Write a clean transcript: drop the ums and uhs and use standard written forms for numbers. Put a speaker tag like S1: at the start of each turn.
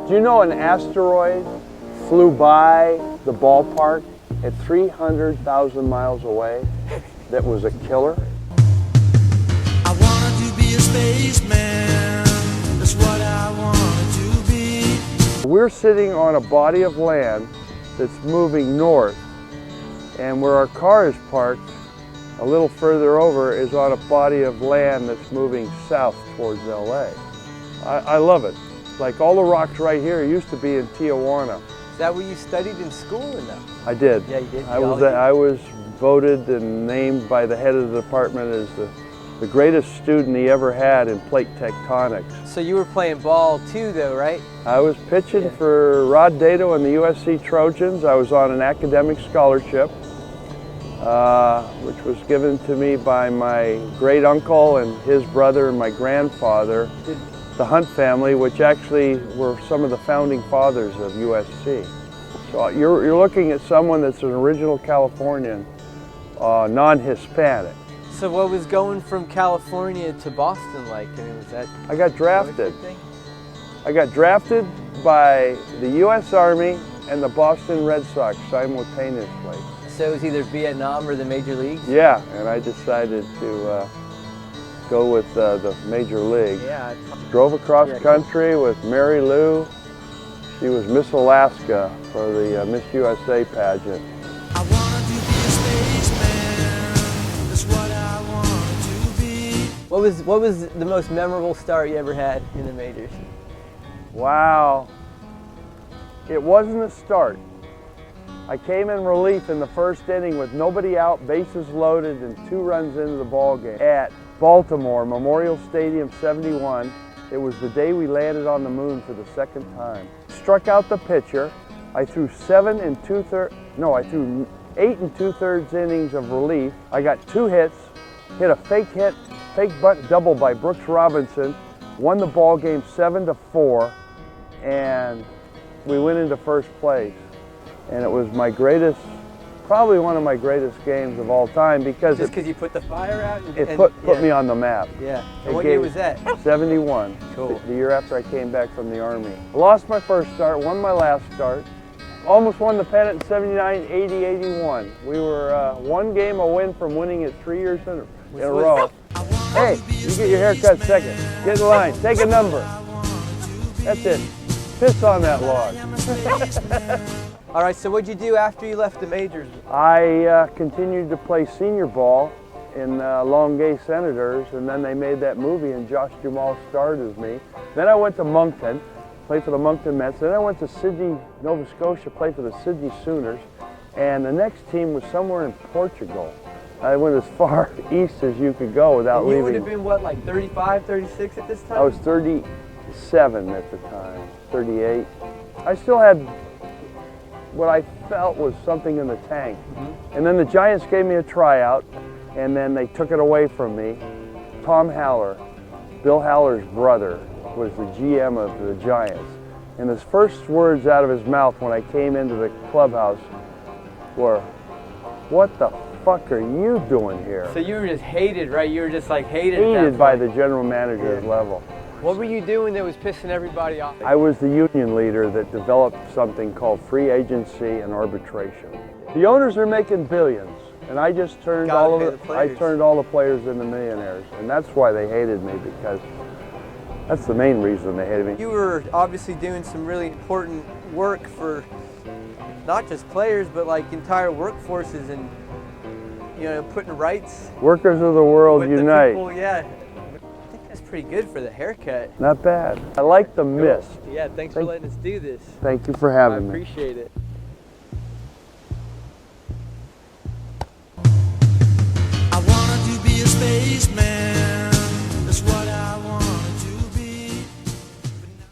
S1: Do you know an asteroid flew by the ballpark at 300,000 miles away that was a killer?
S2: I wanted to be a spaceman, that's what I wanted to be.
S1: We're sitting on a body of land that's moving north, and where our car is parked, a little further over, is on a body of land that's moving south towards LA. I love it. Like all the rocks right here used to be in Tijuana.
S3: Is that what you studied in school or no?
S1: I did.
S3: Yeah, you did?
S1: I was voted and named by the head of the department as the greatest student he ever had in plate tectonics.
S3: So you were playing ball too though, right?
S1: I was pitching for Rod Dato and the USC Trojans. I was on an academic scholarship, which was given to me by my great uncle and his brother and my grandfather, the Hunt family, which actually were some of the founding fathers of USC. So you're looking at someone that's an original Californian, non-Hispanic.
S3: So what was going from California to Boston like? I mean, was that...
S1: I got drafted. I got drafted by the U.S. Army and the Boston Red Sox simultaneously.
S3: So it was either Vietnam or the major leagues?
S1: Yeah, and I decided to go with the major league.
S3: Yeah.
S1: Drove across country with Mary Lou. She was Miss Alaska for the Miss USA pageant.
S2: I wanted to be a spaceman, that's what I wanted to be.
S3: What was the most memorable start you ever had in the majors?
S1: Wow. It wasn't a start. I came in relief in the first inning with nobody out, bases loaded, and 2 runs into the ball game at Baltimore, Memorial Stadium 71. It was the day we landed on the moon for the second time. Struck out the pitcher. I threw 8 and 2/3 innings of relief. I got 2 hits, hit a fake bunt double by Brooks Robinson, won the ball game 7-4, and we went into first place. And it was my greatest, probably one of my greatest games of all time, because
S3: Just because you put the fire out?
S1: It put me on the map.
S3: Yeah. And what year was that?
S1: 71.
S3: Cool.
S1: The year after I came back from the Army. Lost my first start, won my last start. Almost won the pennant in 79, 80, 81. We were 1 game a win from winning it 3 years in a row. Hey, you get your haircut second. Get in line, take a number. That's it. Piss on that log.
S3: All right, so what'd you do after you left the majors?
S1: I continued to play senior ball in Long Gay Senators, and then they made that movie and Josh Duhamel starred as me. Then I went to Moncton, played for the Moncton Mets. Then I went to Sydney, Nova Scotia, played for the Sydney Sooners. And the next team was somewhere in Portugal. I went as far east as you could go without leaving.
S3: You would have been, what, like 35, 36 at this time?
S1: I was 37 at the time, 38. I still had what I felt was something in the tank. And then the Giants gave me a tryout, and then they took it away from me. Tom Haller, Bill Haller's brother, was the GM of the Giants. And his first words out of his mouth when I came into the clubhouse were, "What the fuck are you doing here?"
S3: So you were just hated, right? You were just like hated.
S1: Hated by the general manager's level.
S3: What were you doing that was pissing everybody off?
S1: I was the union leader that developed something called free agency and arbitration. The owners are making billions, and I just turned all the players into millionaires, and that's why they hated me, because that's the main reason they hated me.
S3: You were obviously doing some really important work for not just players, but like entire workforces, and putting rights.
S1: Workers of the world unite.
S3: The people, yeah. I think that's pretty good for the haircut.
S1: Not bad. I like the mist.
S3: Yeah, thanks for letting us do this.
S1: Thank you for having me.
S3: I appreciate it.
S2: I wanted to be a spaceman.